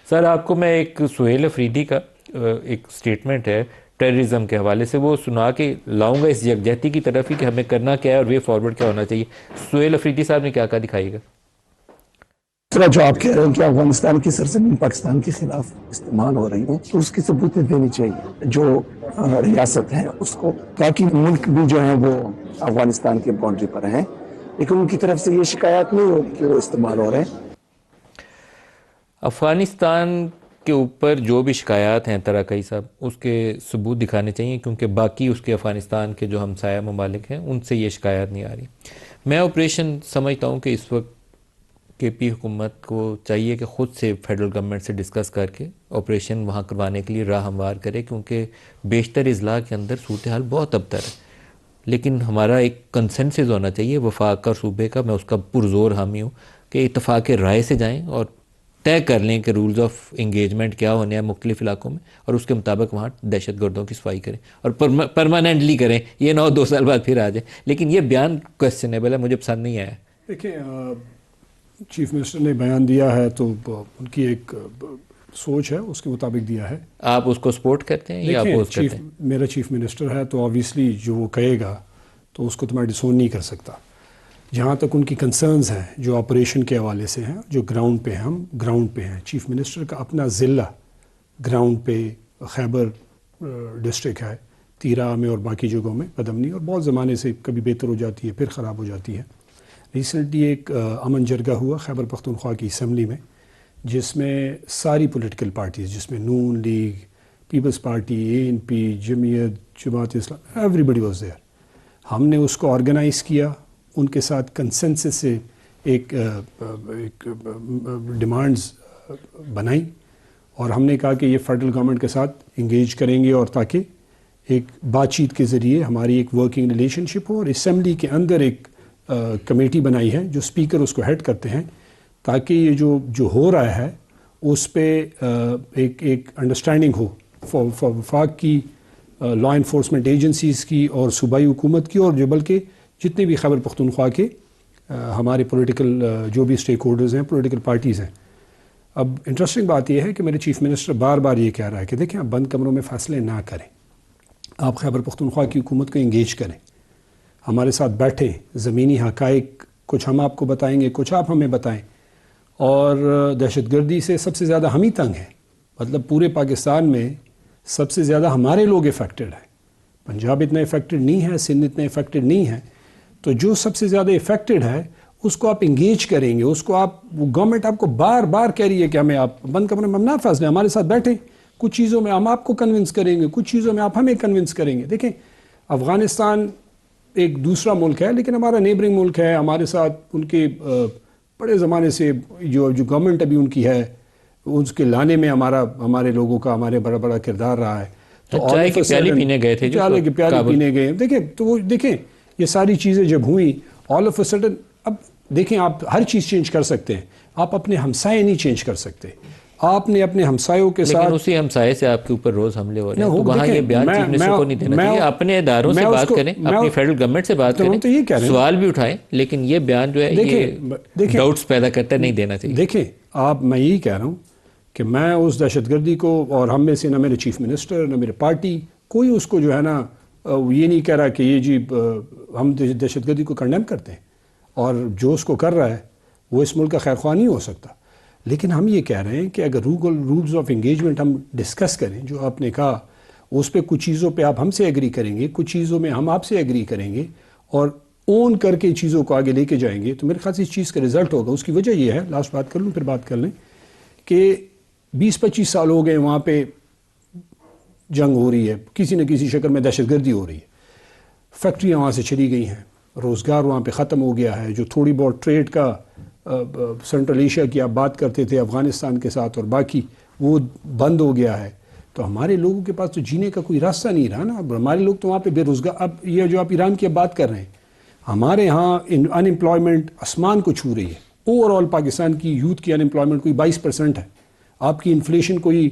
سر آپ کو میں ایک سہیل افریدی کا ایک سٹیٹمنٹ ہے ٹیررزم کے حوالے سے، وہ سنا کے لاؤں گا اس یکجہتی کی طرف ہی کہ ہمیں کرنا کیا ہے اور وے فارورڈ کیا ہونا چاہیے. سہیل افریدی صاحب نے کیا کہا دکھائیے گا. طرح جو آپ کہہ رہے ہیں کہ افغانستان کی سرزمین پاکستان کے خلاف استعمال ہو رہی ہے تو اس کی ثبوتیں دینی چاہیے جو ریاست ہے اس کو، باقی ملک بھی جو ہیں وہ افغانستان کے باؤنڈری پر ہیں، لیکن ان کی طرف سے یہ شکایات نہیں ہوگی کہ وہ استعمال ہو رہے ہیں. افغانستان کے اوپر جو بھی شکایات ہیں تراکئی صاحب، اس کے ثبوت دکھانے چاہیے، کیونکہ باقی اس کے افغانستان کے جو ہمسایہ ممالک ہیں ان سے یہ شکایات نہیں آ رہی. میں آپریشن سمجھتا ہوں کہ اس وقت کے پی حکومت کو چاہیے کہ خود سے فیڈرل گورنمنٹ سے ڈسکس کر کے آپریشن وہاں کروانے کے لیے راہ ہموار کرے، کیونکہ بیشتر اضلاع کے اندر صورتحال بہت ابتر ہے. لیکن ہمارا ایک کنسنسس ہونا چاہیے وفاق اور صوبے کا. میں اس کا پرزور حامی ہوں کہ اتفاق رائے سے جائیں اور طے کر لیں کہ رولز آف انگیجمنٹ کیا ہونے ہیں مختلف علاقوں میں، اور اس کے مطابق وہاں دہشت گردوں کی صفائی کریں اور پرماننٹلی کریں. یہ نہ ہو 2 سال بعد پھر آ جائیں. لیکن یہ بیان کویسچنیبل ہے، مجھے پسند نہیں آیا. دیکھیں چیف منسٹر نے بیان دیا ہے تو ان کی ایک سوچ ہے، اس کے مطابق دیا ہے. آپ اس کو سپورٹ کرتے ہیں یا اپوز کرتے ہیں؟ میرا چیف منسٹر ہے تو آبویسلی جو وہ کہے گا تو اس کو تو میں ڈسون نہیں کر سکتا. جہاں تک ان کی کنسرنز ہیں جو آپریشن کے حوالے سے ہیں، جو گراؤنڈ پہ ہیں، ہم گراؤنڈ پہ ہیں. چیف منسٹر کا اپنا ضلع گراؤنڈ پہ خیبر ڈسٹرکٹ ہے، تیرا میں اور باقی جگہوں میں بدامنی، اور بہت زمانے سے کبھی بہتر ہو جاتی ہے پھر خراب ہو جاتی ہے. ریسنٹلی ایک امن جرگہ ہوا خیبر پختونخوا کی اسمبلی میں، جس میں ساری پولیٹیکل پارٹیز، جس میں نون لیگ، پیپلز پارٹی، ANP، جمعیت، جماعت اسلام، ایوری بڈی واز دیئر. ہم نے اس کو آرگنائز کیا، ان کے ساتھ کنسنسس سے ایک ڈیمانڈز بنائی، اور ہم نے کہا کہ یہ فیڈرل گورنمنٹ کے ساتھ انگیج کریں گے، اور تاکہ ایک بات چیت کے ذریعے ہماری ایک ورکنگ ریلیشن شپ ہو. اور اسمبلی کے اندر ایک کمیٹی بنائی ہے جو اسپیکر اس کو ہیڈ کرتے ہیں، تاکہ یہ جو ہو رہا ہے اس پہ ایک انڈرسٹینڈنگ ہو وفاق کی، لا انفورسمنٹ ایجنسیز کی اور صوبائی حکومت کی، اور جو بلکہ جتنے بھی خیبر پختونخوا کے ہمارے پولیٹیکل جو بھی اسٹیک ہولڈرز ہیں، پولیٹیکل پارٹیز ہیں. اب انٹرسٹنگ بات یہ ہے کہ میرے چیف منسٹر بار بار یہ کہہ رہا ہے کہ دیکھیں آپ بند کمروں میں فیصلے نہ کریں، آپ خیبر پختونخوا کی حکومت کو انگیج کریں، ہمارے ساتھ بیٹھیں، زمینی حقائق کچھ ہم آپ کو بتائیں گے، کچھ آپ ہمیں بتائیں. اور دہشت گردی سے سب سے زیادہ ہم ہی تنگ ہیں، مطلب پورے پاکستان میں سب سے زیادہ ہمارے لوگ افیکٹڈ ہیں. پنجاب اتنا افیکٹڈ نہیں ہے، سندھ اتنا افیکٹڈ نہیں ہے. تو جو سب سے زیادہ افیکٹڈ ہے اس کو آپ انگیج کریں گے، اس کو آپ، گورنمنٹ آپ کو بار بار کہہ رہی ہے کہ ہمیں آپ بند کمرے میں ہم نہ فیصلے، ہمارے ساتھ بیٹھیں، کچھ چیزوں میں ہم آپ کو کنونس کریں گے، کچھ چیزوں میں آپ ہمیں کنونس کریں گے. دیکھیں افغانستان ایک دوسرا ملک ہے، لیکن ہمارا نیبرنگ ملک ہے. ہمارے ساتھ ان کے بڑے زمانے سے جو گورنمنٹ ابھی ان کی ہے اس کے لانے میں ہمارے لوگوں کا ہمارے بڑا کردار رہا ہے. تو چائے کی پیالی پینے گئے تھے، چائے کی پیالی پینے گئے. دیکھیں تو وہ دیکھیں یہ ساری چیزیں جب ہوئیں آل آف اے سڈن، اب دیکھیں آپ ہر چیز چینج کر سکتے ہیں، آپ اپنے ہمسائے نہیں چینج کر سکتے. آپ نے اپنے ہمسایوں کے ساتھ، لیکن اسی ہمسائے سے آپ کے اوپر روز حملے ہو رہے ہیں، تو وہاں یہ بیان چیف منسٹر کو نہیں دینا چاہیے. اپنے اداروں سے بات کریں، اپنی فیڈرل گورنمنٹ سے بات کریں، سوال بھی اٹھائیں، لیکن یہ بیان جو ہے یہ ڈاؤٹس پیدا کرتا ہے، نہیں دینا چاہیے. دیکھیں میں یہی کہہ رہا ہوں کہ میں اس دہشت گردی کو، اور ہم میں سے نہ میرے چیف منسٹر نہ میرے پارٹی کوئی اس کو جو ہے نا یہ نہیں کہہ رہا کہ یہ جی ہم دہشت گردی کو کنڈیم کرتے ہیں، اور جو اس کو کر رہا ہے وہ اس ملک کا خیر خواہ نہیں ہو سکتا. لیکن ہم یہ کہہ رہے ہیں کہ اگر رولز آف انگیجمنٹ ہم ڈسکس کریں، جو آپ نے کہا اس پہ کچھ چیزوں پہ آپ ہم سے ایگری کریں گے، کچھ چیزوں میں ہم آپ سے ایگری کریں گے، اور اون کر کے چیزوں کو آگے لے کے جائیں گے، تو میرے خیال سے اس چیز کا رزلٹ ہوگا. اس کی وجہ یہ ہے، لاسٹ بات کر لوں پھر بات کر لیں، کہ 20-25 سال ہو گئے وہاں پہ جنگ ہو رہی ہے، کسی نہ کسی شکل میں دہشت گردی ہو رہی ہے، فیکٹریاں وہاں سے چلی گئی ہیں، روزگار وہاں پہ ختم ہو گیا ہے. جو تھوڑی بہت ٹریڈ کا سینٹرل ایشیا کی آپ بات کرتے تھے افغانستان کے ساتھ اور باقی، وہ بند ہو گیا ہے. تو ہمارے لوگوں کے پاس تو جینے کا کوئی راستہ نہیں رہا نا. اب ہمارے لوگ تو وہاں پہ بے روزگار. اب یہ جو آپ ایران کی اب بات کر رہے ہیں، ہمارے ہاں ان امپلائمنٹ آسمان کو چھو رہی ہے. اوور آل پاکستان کی یوتھ کی ان امپلائمنٹ کوئی 22% ہے. آپ کی انفلیشن کوئی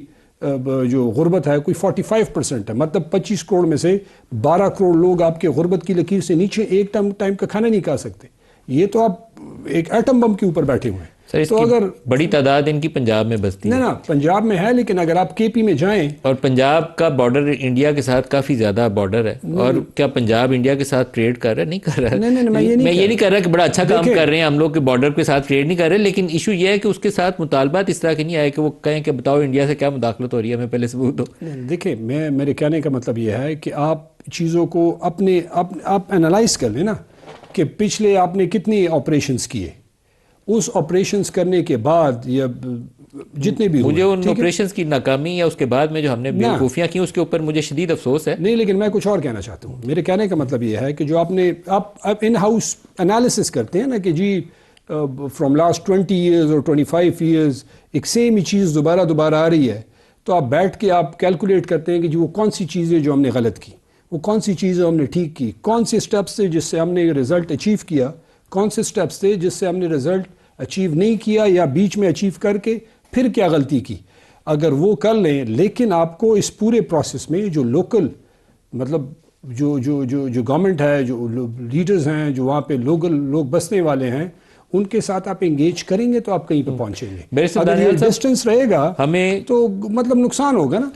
جو غربت ہے کوئی 45% ہے. مطلب 25 کروڑ میں سے 12 کروڑ لوگ آپ کے غربت کی لکیر سے نیچے ایک ٹائم کا کھانا نہیں کھا سکتے. یہ تو آپ ایک ایٹم بم کے اوپر بیٹھے ہوئے ہیں. سر اس تو کی اگر بڑی تعداد ان کی پنجاب میں بستی ہے. نا پنجاب میں ہے، لیکن اگر آپ کے پی میں جائیں، اور پنجاب کا بارڈر انڈیا کے ساتھ کافی زیادہ بارڈر ہے. اور کیا پنجاب انڈیا کے ساتھ ٹریڈ کر رہا ہے؟ نہیں کر رہا. نہیں، میں یہ نہیں کر رہا کہ بڑا اچھا کام دیکھیں، کر رہے ہیں ہم لوگ، کہ بارڈر کے ساتھ ٹریڈ نہیں کر رہے، لیکن ایشو یہ ہے کہ اس کے ساتھ مطالبات اس طرح کے نہیں آئے کہ وہ کہیں کہ بتاؤ انڈیا سے کیا مداخلت ہو رہی ہے، ہمیں پہلے ثبوت دو. دیکھیں میرے کہنے کا مطلب یہ ہے کہ آپ چیزوں کو آپ انالائز کر لیں نا، کہ پچھلے آپ نے کتنی آپریشنز کیے، اس آپریشنز کرنے کے بعد یا جتنے بھی مجھے ہوئے، ان آپریشنز کی ناکامی یا اس کے بعد میں جو ہم نے بیوقوفیاں کی اس کے اوپر مجھے شدید افسوس ہے. نہیں، لیکن میں کچھ اور کہنا چاہتا ہوں. میرے کہنے کا مطلب یہ ہے کہ جو آپ ان ہاؤس انالیسس کرتے ہیں نا، کہ جی فرام لاسٹ 20 ایئرز اور 25 ایئرز ایک سیم ہی چیز دوبارہ آ رہی ہے، تو آپ بیٹھ کے آپ کیلکولیٹ کرتے ہیں کہ جی وہ کون سی چیزیں جو ہم نے غلط کی، وہ کون سی چیزیں ہم نے ٹھیک کی، کون سے سٹیپس تھے جس سے ہم نے رزلٹ اچیو کیا، کون سے سٹیپس تھے جس سے ہم نے رزلٹ اچیو نہیں کیا یا بیچ میں اچیو کر کے پھر کیا غلطی کی. اگر وہ کر لیں، لیکن آپ کو اس پورے پروسیس میں جو لوکل مطلب جو گورنمنٹ ہے، جو لیڈرز ہیں، جو وہاں پہ لوگ بسنے والے ہیں، ان کے ساتھ آپ انگیج کریں گے تو آپ کہیں پہ پہنچیں گے. اگر یہ ڈسٹنس رہے گا ہمیں تو مطلب نقصان ہوگا نا.